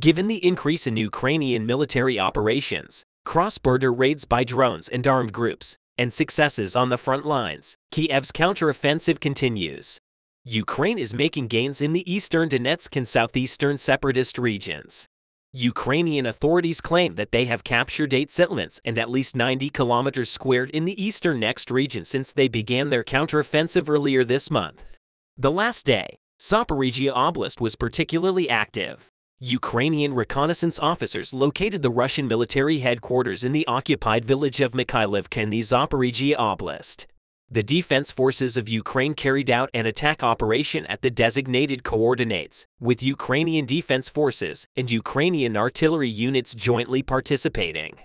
Given the increase in Ukrainian military operations, cross-border raids by drones and armed groups, and successes on the front lines, Kiev's counteroffensive continues. Ukraine is making gains in the eastern Donetsk and southeastern separatist regions. Ukrainian authorities claim that they have captured 8 settlements and at least 90 kilometers squared in the eastern Next region since they began their counteroffensive earlier this month. The last day, Zaporizhzhia Oblast was particularly active. Ukrainian reconnaissance officers located the Russian military headquarters in the occupied village of Mikhailivka in the Zaporizhzhia Oblast. The defense forces of Ukraine carried out an attack operation at the designated coordinates, with Ukrainian defense forces and Ukrainian artillery units jointly participating.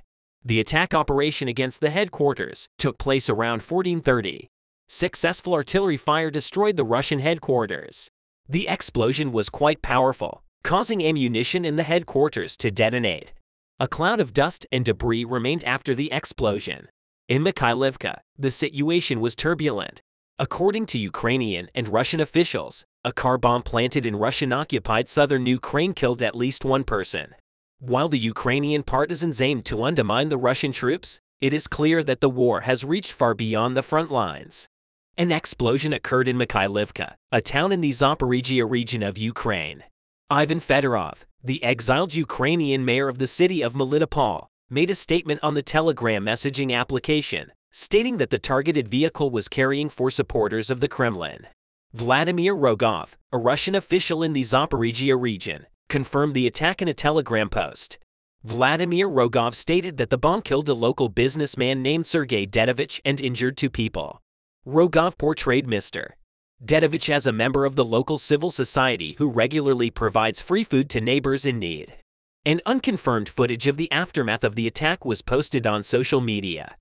The attack operation against the headquarters took place around 14:30. Successful artillery fire destroyed the Russian headquarters. The explosion was quite powerful, causing ammunition in the headquarters to detonate. A cloud of dust and debris remained after the explosion. In Mikhailivka, the situation was turbulent. According to Ukrainian and Russian officials, a car bomb planted in Russian-occupied southern Ukraine killed at least 1 person. While the Ukrainian partisans aimed to undermine the Russian troops, it is clear that the war has reached far beyond the front lines. An explosion occurred in Mikhailivka, a town in the Zaporizhzhia region of Ukraine. Ivan Fedorov, the exiled Ukrainian mayor of the city of Melitopol, made a statement on the Telegram messaging application, stating that the targeted vehicle was carrying 4 supporters of the Kremlin. Vladimir Rogov, a Russian official in the Zaporizhzhia region, confirmed the attack in a Telegram post. Vladimir Rogov stated that the bomb killed a local businessman named Sergei Dedovich and injured 2 people. Rogov portrayed Mr. Dedovich as a member of the local civil society who regularly provides free food to neighbors in need. An unconfirmed footage of the aftermath of the attack was posted on social media.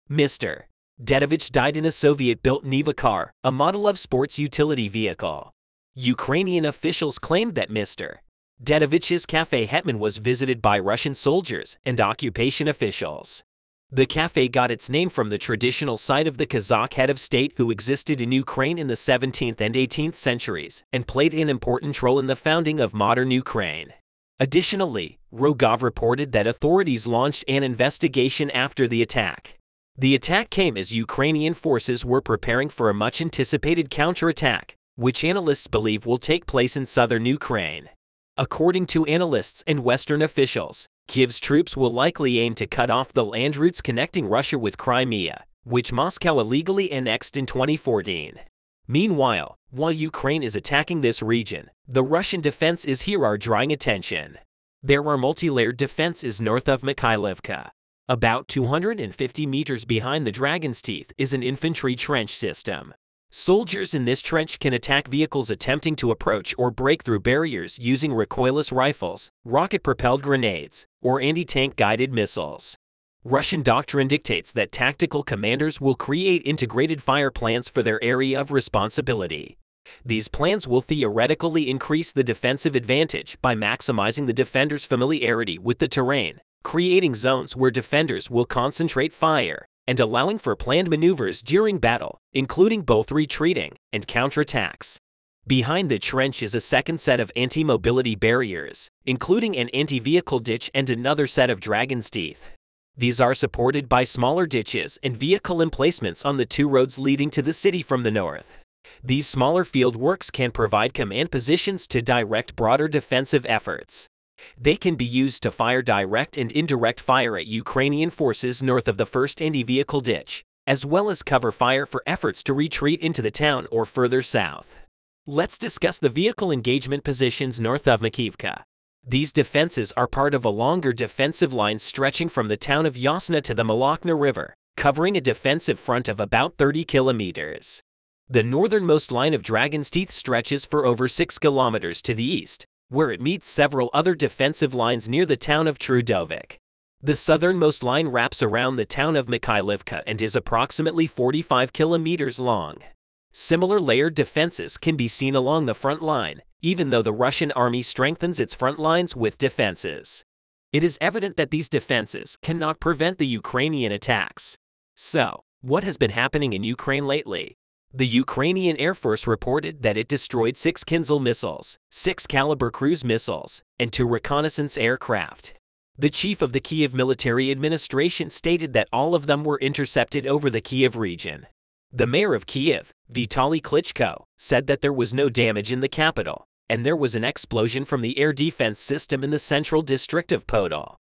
Mr. Dedovich died in a Soviet-built Niva car, a model of sports utility vehicle. Ukrainian officials claimed that Mr. Dedovich's cafe Hetman was visited by Russian soldiers and occupation officials. The cafe got its name from the traditional site of the Kazakh head of state who existed in Ukraine in the 17th and 18th centuries and played an important role in the founding of modern Ukraine. Additionally, Rogov reported that authorities launched an investigation after the attack. The attack came as Ukrainian forces were preparing for a much-anticipated counterattack, which analysts believe will take place in southern Ukraine. According to analysts and Western officials, Kiev's troops will likely aim to cut off the land routes connecting Russia with Crimea, which Moscow illegally annexed in 2014. Meanwhile, while Ukraine is attacking this region, the Russian defenses here are drawing attention. There are multi-layered defenses north of Mikhailivka. About 250 meters behind the Dragon's Teeth is an infantry trench system. Soldiers in this trench can attack vehicles attempting to approach or break through barriers using recoilless rifles, rocket-propelled grenades, or anti-tank guided missiles. Russian doctrine dictates that tactical commanders will create integrated fire plans for their area of responsibility. These plans will theoretically increase the defensive advantage by maximizing the defender's familiarity with the terrain, creating zones where defenders will concentrate fire, and allowing for planned maneuvers during battle, including both retreating and counterattacks. Behind the trench is a second set of anti-mobility barriers, including an anti-vehicle ditch and another set of Dragon's Teeth. These are supported by smaller ditches and vehicle emplacements on the 2 roads leading to the city from the north. These smaller field works can provide command positions to direct broader defensive efforts. They can be used to fire direct and indirect fire at Ukrainian forces north of the first anti-vehicle ditch, as well as cover fire for efforts to retreat into the town or further south. Let's discuss the vehicle engagement positions north of Makivka. These defenses are part of a longer defensive line stretching from the town of Yasna to the Molokna River, covering a defensive front of about 30 kilometers. The northernmost line of Dragon's Teeth stretches for over 6 kilometers to the east, where it meets several other defensive lines near the town of Trudovik. The southernmost line wraps around the town of Mikhailivka and is approximately 45 kilometers long. Similar layered defenses can be seen along the front line, even though the Russian army strengthens its front lines with defenses. It is evident that these defenses cannot prevent the Ukrainian attacks. So, what has been happening in Ukraine lately? The Ukrainian Air Force reported that it destroyed 6 Kinzhal missiles, 6 Kalibr cruise missiles, and 2 reconnaissance aircraft. The chief of the Kyiv military administration stated that all of them were intercepted over the Kyiv region. The mayor of Kyiv, Vitaly Klitschko, said that there was no damage in the capital, and there was an explosion from the air defense system in the central district of Podol.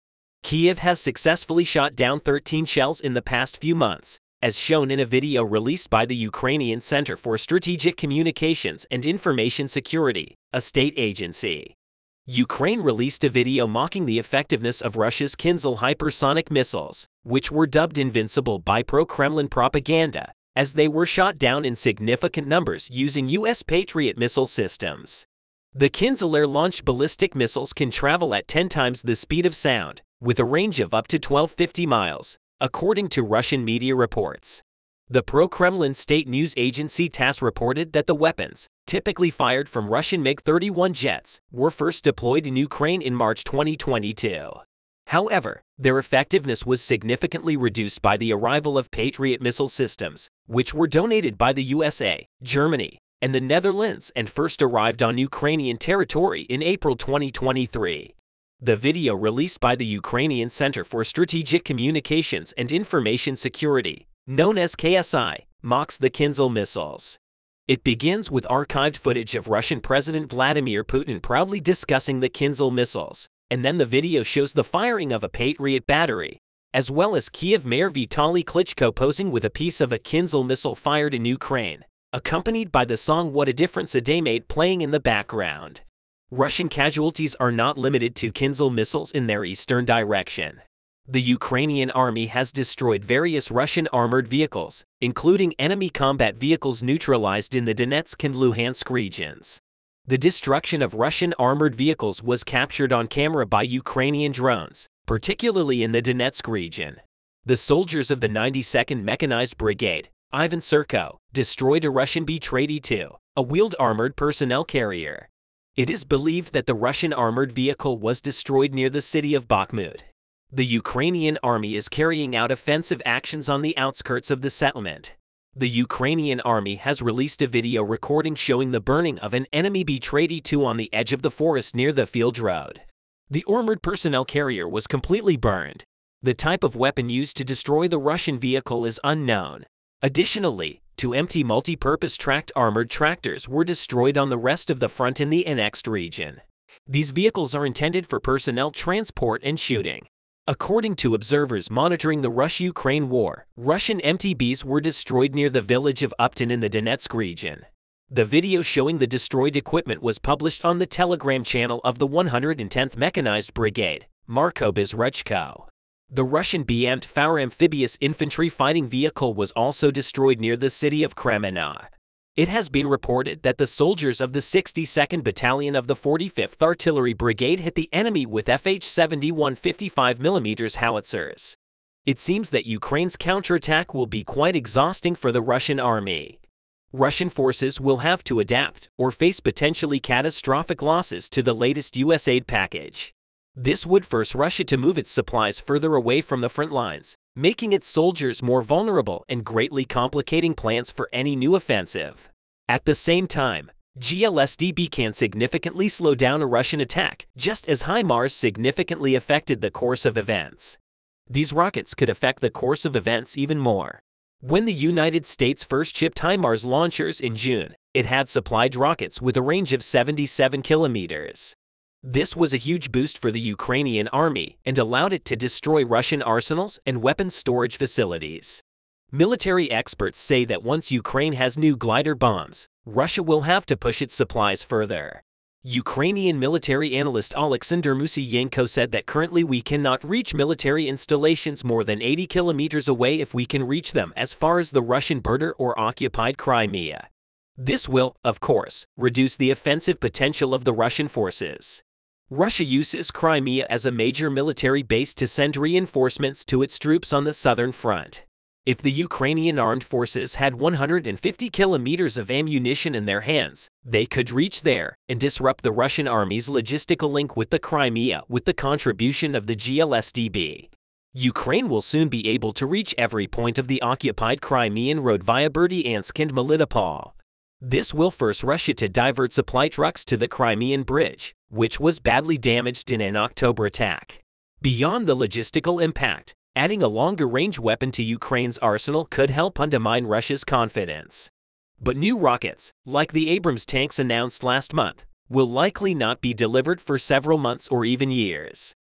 Kyiv has successfully shot down 13 shells in the past few months, as shown in a video released by the Ukrainian Center for Strategic Communications and Information Security, a state agency. Ukraine released a video mocking the effectiveness of Russia's Kinzhal hypersonic missiles, which were dubbed invincible by pro-Kremlin propaganda, as they were shot down in significant numbers using U.S. Patriot missile systems. The Kinzhal air-launched ballistic missiles can travel at 10 times the speed of sound, with a range of up to 1,250 miles, according to Russian media reports. The pro-Kremlin state news agency TASS reported that the weapons, typically fired from Russian MiG-31 jets, were first deployed in Ukraine in March 2022. However, their effectiveness was significantly reduced by the arrival of Patriot missile systems, which were donated by the USA, Germany, and the Netherlands and first arrived on Ukrainian territory in April 2023. The video released by the Ukrainian Center for Strategic Communications and Information Security, known as KSI, mocks the Kinzhal missiles. It begins with archived footage of Russian President Vladimir Putin proudly discussing the Kinzhal missiles, and then the video shows the firing of a Patriot battery, as well as Kyiv Mayor Vitaly Klitschko posing with a piece of a Kinzhal missile fired in Ukraine, accompanied by the song What a Difference a Day Made playing in the background. Russian casualties are not limited to Kinzhal missiles in their eastern direction. The Ukrainian army has destroyed various Russian armored vehicles, including enemy combat vehicles neutralized in the Donetsk and Luhansk regions. The destruction of Russian armored vehicles was captured on camera by Ukrainian drones, particularly in the Donetsk region. The soldiers of the 92nd Mechanized Brigade, Ivan Serko, destroyed a Russian B-32, a wheeled armored personnel carrier. It is believed that the Russian armored vehicle was destroyed near the city of Bakhmut. The Ukrainian army is carrying out offensive actions on the outskirts of the settlement. The Ukrainian army has released a video recording showing the burning of an enemy B-32 on the edge of the forest near the field road. The armored personnel carrier was completely burned. The type of weapon used to destroy the Russian vehicle is unknown. Additionally, 2 empty multi-purpose tracked armored tractors were destroyed on the rest of the front in the annexed region. These vehicles are intended for personnel transport and shooting. According to observers monitoring the Russia-Ukraine war, Russian MTBs were destroyed near the village of Upton in the Donetsk region. The video showing the destroyed equipment was published on the Telegram channel of the 110th Mechanized Brigade, Marko Bezruchko. The Russian BMT-4 amphibious infantry fighting vehicle was also destroyed near the city of Kremenna. It has been reported that the soldiers of the 62nd Battalion of the 45th Artillery Brigade hit the enemy with FH-71 55mm howitzers. It seems that Ukraine's counterattack will be quite exhausting for the Russian army. Russian forces will have to adapt or face potentially catastrophic losses to the latest U.S. aid package. This would force Russia to move its supplies further away from the front lines, making its soldiers more vulnerable and greatly complicating plans for any new offensive. At the same time, GLSDB can significantly slow down a Russian attack, just as HIMARS significantly affected the course of events. These rockets could affect the course of events even more. When the United States first shipped HIMARS launchers in June, it had supplied rockets with a range of 77 kilometers. This was a huge boost for the Ukrainian army and allowed it to destroy Russian arsenals and weapons storage facilities. Military experts say that once Ukraine has new glider bombs, Russia will have to push its supplies further. Ukrainian military analyst Oleksandr Musyenko said that currently we cannot reach military installations more than 80 kilometers away if we can reach them as far as the Russian border or occupied Crimea. This will, of course, reduce the offensive potential of the Russian forces. Russia uses Crimea as a major military base to send reinforcements to its troops on the southern front. If the Ukrainian armed forces had 150 kilometers of ammunition in their hands, they could reach there and disrupt the Russian army's logistical link with the Crimea with the contribution of the GLSDB. Ukraine will soon be able to reach every point of the occupied Crimean road via Berdyansk and Melitopol. This will force Russia to divert supply trucks to the Crimean Bridge, which was badly damaged in an October attack. Beyond the logistical impact, adding a longer-range weapon to Ukraine's arsenal could help undermine Russia's confidence. But new rockets, like the Abrams tanks announced last month, will likely not be delivered for several months or even years.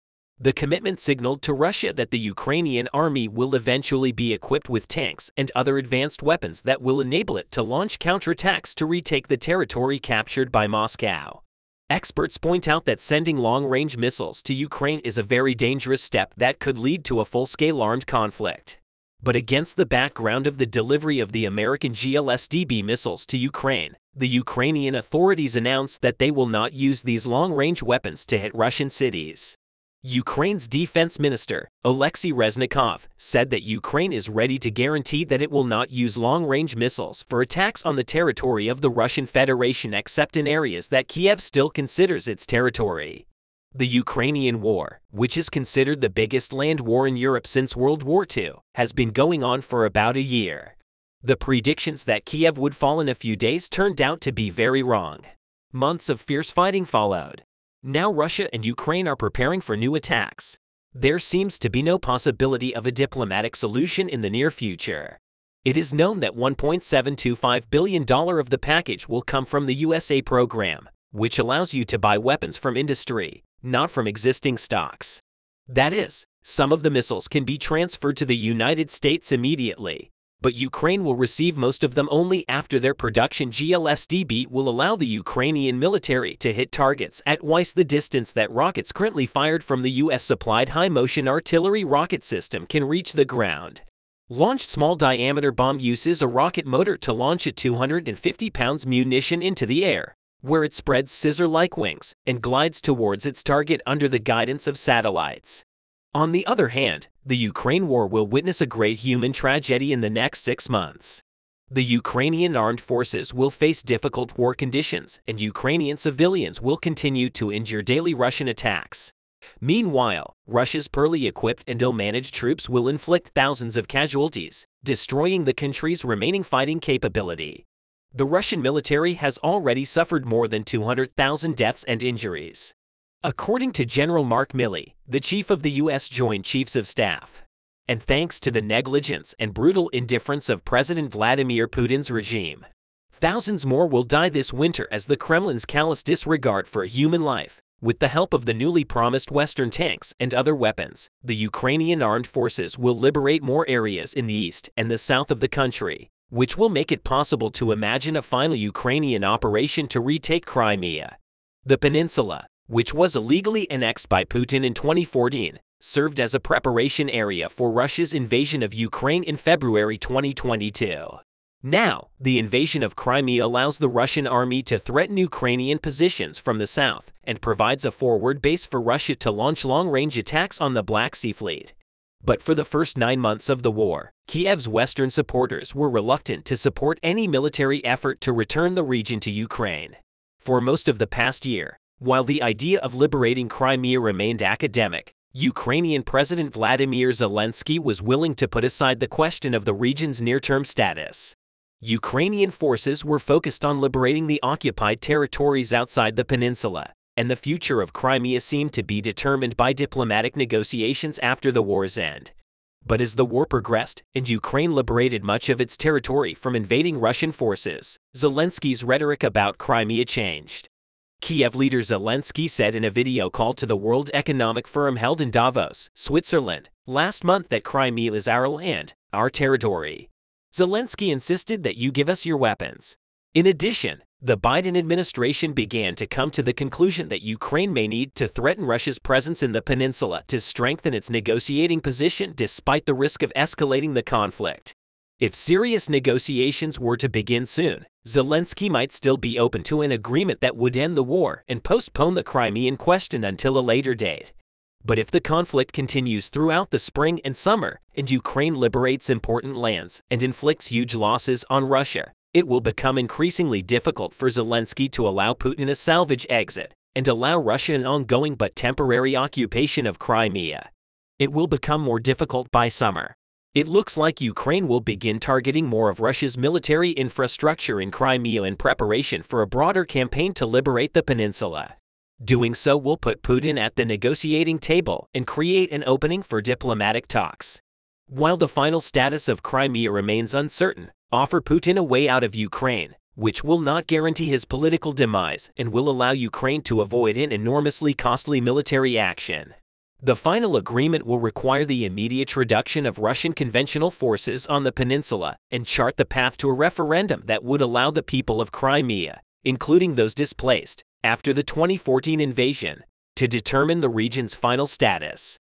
The commitment signaled to Russia that the Ukrainian army will eventually be equipped with tanks and other advanced weapons that will enable it to launch counterattacks to retake the territory captured by Moscow. Experts point out that sending long-range missiles to Ukraine is a very dangerous step that could lead to a full-scale armed conflict. But against the background of the delivery of the American GLSDB missiles to Ukraine, the Ukrainian authorities announced that they will not use these long-range weapons to hit Russian cities. Ukraine's defense minister, Oleksiy Reznikov, said that Ukraine is ready to guarantee that it will not use long-range missiles for attacks on the territory of the Russian Federation except in areas that Kiev still considers its territory. The Ukrainian war, which is considered the biggest land war in Europe since World War II, has been going on for about a year. The predictions that Kiev would fall in a few days turned out to be very wrong. Months of fierce fighting followed. Now Russia and Ukraine are preparing for new attacks. There seems to be no possibility of a diplomatic solution in the near future. It is known that $1.725 billion of the package will come from the USA program, which allows you to buy weapons from industry, not from existing stocks. That is, some of the missiles can be transferred to the United States immediately, but Ukraine will receive most of them only after their production. GLSDB will allow the Ukrainian military to hit targets at twice the distance that rockets currently fired from the US-supplied high-motion artillery rocket system can reach the ground. Launched small-diameter bomb uses a rocket motor to launch a 250-pound munition into the air, where it spreads scissor-like wings and glides towards its target under the guidance of satellites. On the other hand, the Ukraine war will witness a great human tragedy in the next 6 months. The Ukrainian armed forces will face difficult war conditions, and Ukrainian civilians will continue to endure daily Russian attacks. Meanwhile, Russia's poorly equipped and ill-managed troops will inflict thousands of casualties, destroying the country's remaining fighting capability. The Russian military has already suffered more than 200,000 deaths and injuries, according to General Mark Milley, the chief of the U.S. Joint Chiefs of Staff. And thanks to the negligence and brutal indifference of President Vladimir Putin's regime, thousands more will die this winter as the Kremlin's callous disregard for human life. With the help of the newly promised Western tanks and other weapons, the Ukrainian armed forces will liberate more areas in the east and the south of the country, which will make it possible to imagine a final Ukrainian operation to retake Crimea. The peninsula, which was illegally annexed by Putin in 2014, served as a preparation area for Russia's invasion of Ukraine in February 2022. Now, the invasion of Crimea allows the Russian army to threaten Ukrainian positions from the south and provides a forward base for Russia to launch long-range attacks on the Black Sea Fleet. But for the first 9 months of the war, Kiev's Western supporters were reluctant to support any military effort to return the region to Ukraine. For most of the past year, while the idea of liberating Crimea remained academic, Ukrainian President Vladimir Zelensky was willing to put aside the question of the region's near-term status. Ukrainian forces were focused on liberating the occupied territories outside the peninsula, and the future of Crimea seemed to be determined by diplomatic negotiations after the war's end. But as the war progressed and Ukraine liberated much of its territory from invading Russian forces, Zelensky's rhetoric about Crimea changed. Kiev leader Zelensky said in a video call to the World Economic Forum held in Davos, Switzerland, last month that Crimea is our land, our territory. Zelensky insisted that you give us your weapons. In addition, the Biden administration began to come to the conclusion that Ukraine may need to threaten Russia's presence in the peninsula to strengthen its negotiating position despite the risk of escalating the conflict. If serious negotiations were to begin soon, Zelensky might still be open to an agreement that would end the war and postpone the Crimean question until a later date. But if the conflict continues throughout the spring and summer, and Ukraine liberates important lands and inflicts huge losses on Russia, it will become increasingly difficult for Zelensky to allow Putin a salvage exit and allow Russia an ongoing but temporary occupation of Crimea. it will become more difficult by summer. It looks like Ukraine will begin targeting more of Russia's military infrastructure in Crimea in preparation for a broader campaign to liberate the peninsula. Doing so will put Putin at the negotiating table and create an opening for diplomatic talks. While the final status of Crimea remains uncertain, offer Putin a way out of Ukraine, which will not guarantee his political demise and will allow Ukraine to avoid an enormously costly military action. The final agreement will require the immediate reduction of Russian conventional forces on the peninsula and chart the path to a referendum that would allow the people of Crimea, including those displaced after the 2014 invasion, to determine the region's final status.